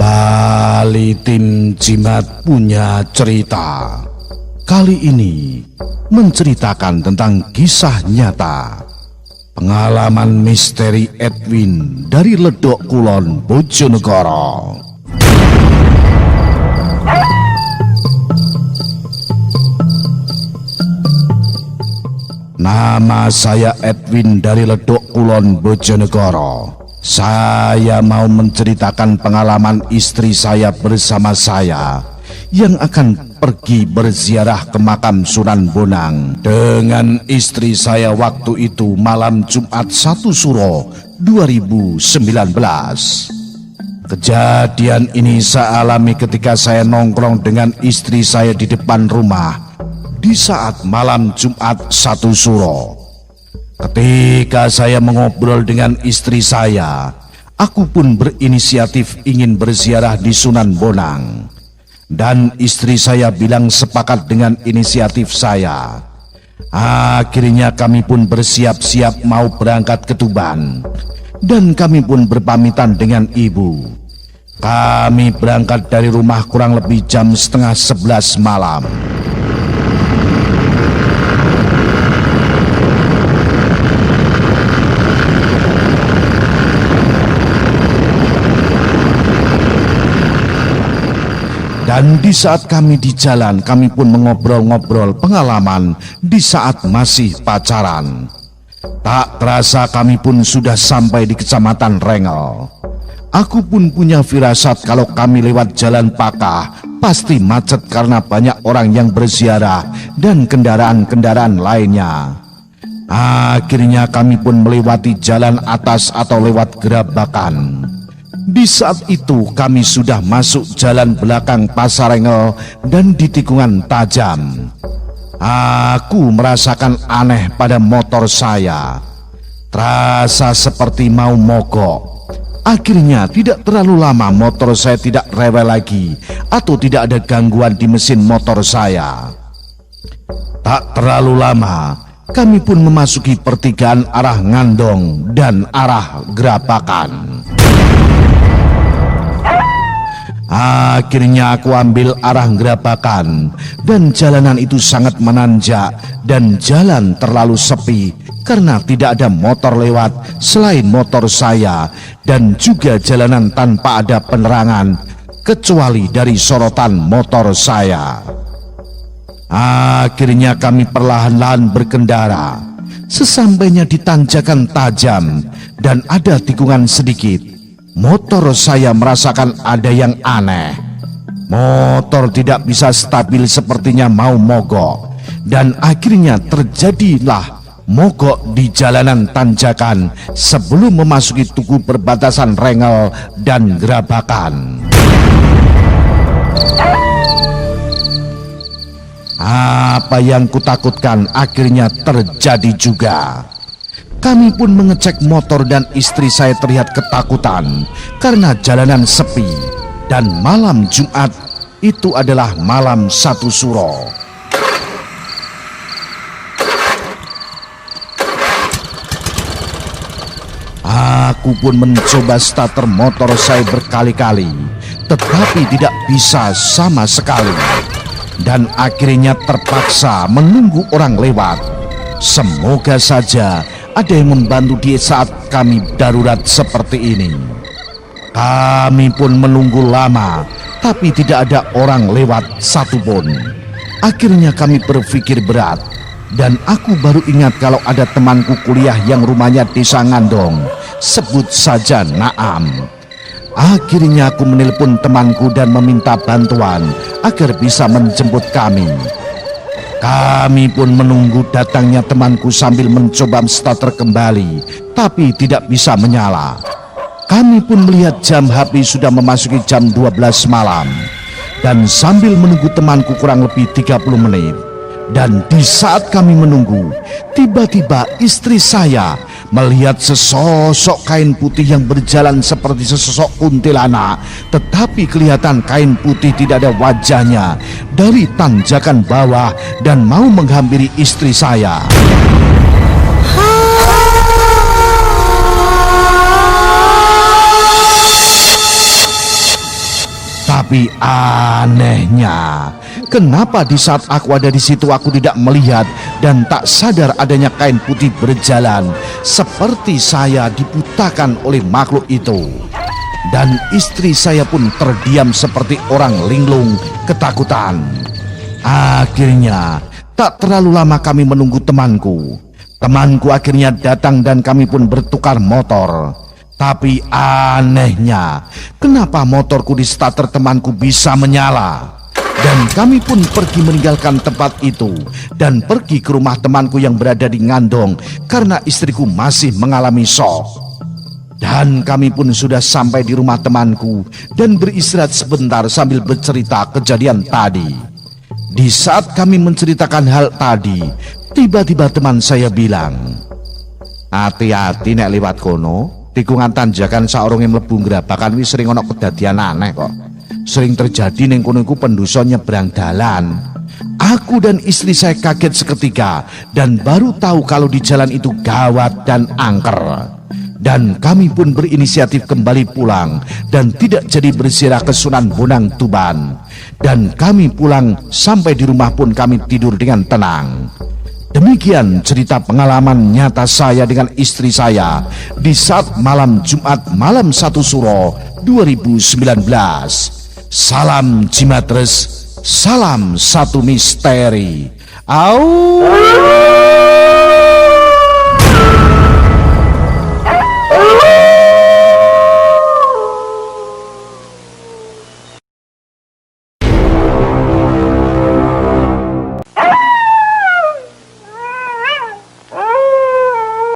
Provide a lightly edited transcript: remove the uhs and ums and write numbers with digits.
Kembali tim Jimat punya cerita. Kali ini menceritakan tentang kisah nyata pengalaman misteri Edwin dari Ledok Kulon, Bojonegoro. Nama saya Edwin dari Ledok Kulon, Bojonegoro. Saya mau menceritakan pengalaman istri saya bersama saya yang akan pergi berziarah ke makam Sunan Bonang dengan istri saya waktu itu malam Jumat 1 Suro 2019. Kejadian ini saya alami ketika saya nongkrong dengan istri saya di depan rumah di saat malam Jumat 1 Suro. Ketika saya mengobrol dengan istri saya, aku pun berinisiatif ingin berziarah di Sunan Bonang. Dan istri saya bilang sepakat dengan inisiatif saya. Akhirnya kami pun bersiap-siap mau berangkat ke Tuban. Dan kami pun berpamitan dengan ibu. Kami berangkat dari rumah kurang lebih jam setengah 11 malam. Dan di saat kami di jalan, kami pun mengobrol-ngobrol pengalaman di saat masih pacaran. Tak terasa kami pun sudah sampai di Kecamatan Rengel. Aku pun punya firasat kalau kami lewat jalan Pakah, pasti macet karena banyak orang yang berziarah dan kendaraan-kendaraan lainnya. Akhirnya kami pun melewati jalan atas atau lewat Gerabakan. Di saat itu kami sudah masuk jalan belakang Pasar Rengel dan di tikungan tajam. Aku merasakan aneh pada motor saya. Terasa seperti mau mogok. Akhirnya tidak terlalu lama motor saya tidak rewel lagi atau tidak ada gangguan di mesin motor saya. Tak terlalu lama kami pun memasuki pertigaan arah Ngandong dan arah Gerabakan. Akhirnya aku ambil arah Gerabakan dan jalanan itu sangat menanjak dan jalan terlalu sepi karena tidak ada motor lewat selain motor saya dan juga jalanan tanpa ada penerangan kecuali dari sorotan motor saya. Akhirnya kami perlahan-lahan berkendara. Sesampainya di tanjakan tajam dan ada tikungan sedikit, motor saya merasakan ada yang aneh. Motor tidak bisa stabil, sepertinya mau mogok. Dan akhirnya terjadilah mogok di jalanan tanjakan sebelum memasuki tugu perbatasan Rengel dan Gerabakan. Apa yang kutakutkan akhirnya terjadi juga. Kami pun mengecek motor dan istri saya terlihat ketakutan karena jalanan sepi dan malam Jumat itu adalah malam 1 Suro. Aku pun mencoba starter motor saya berkali-kali, tetapi tidak bisa sama sekali. Dan akhirnya terpaksa menunggu orang lewat. Semoga saja ada yang membantu di saat kami darurat seperti ini. Kami pun menunggu lama, tapi tidak ada orang lewat satupun. Akhirnya kami berpikir berat, dan aku baru ingat kalau ada temanku kuliah yang rumahnya desa Ngandong, sebut saja Naam. Akhirnya aku menelpon temanku dan meminta bantuan agar bisa menjemput kami. Kami pun menunggu datangnya temanku sambil mencoba starter kembali, tapi tidak bisa menyala. Kami pun melihat jam HP sudah memasuki jam 12 malam. Dan sambil menunggu temanku kurang lebih 30 menit. Dan di saat kami menunggu, tiba-tiba istri saya melihat sesosok kain putih yang berjalan seperti sesosok kuntilanak, tetapi kelihatan kain putih tidak ada wajahnya dari tanjakan bawah dan mau menghampiri istri saya. Tapi anehnya, kenapa di saat aku ada di situ aku tidak melihat dan tak sadar adanya kain putih berjalan, seperti saya dibutakan oleh makhluk itu. Dan istri saya pun terdiam seperti orang linglung ketakutan. Akhirnya, tak terlalu lama kami menunggu temanku. Temanku akhirnya datang dan kami pun bertukar motor. Tapi anehnya, kenapa motorku di starter temanku bisa menyala? Dan kami pun pergi meninggalkan tempat itu dan pergi ke rumah temanku yang berada di Ngandong karena istriku masih mengalami shock. Dan kami pun sudah sampai di rumah temanku dan beristirahat sebentar sambil bercerita kejadian tadi. Di saat kami menceritakan hal tadi, tiba-tiba teman saya bilang, "Hati-hati nek liwat kono. Tikungan tanjakan saurunge mlebu ngrabakan wis sering ana kedadian aneh kok. Sering terjadi ning kono iku pendosa nyebrang dalan." Aku dan istri saya kaget seketika dan baru tahu kalau di jalan itu gawat dan angker. Dan kami pun berinisiatif kembali pulang dan tidak jadi berziarah ke Sunan Bonang Tuban. Dan kami pulang sampai di rumah pun kami tidur dengan tenang. Demikian cerita pengalaman nyata saya dengan istri saya di saat malam Jumat malam 1 Suro 2019. Salam Jimatres, salam satu misteri. Au.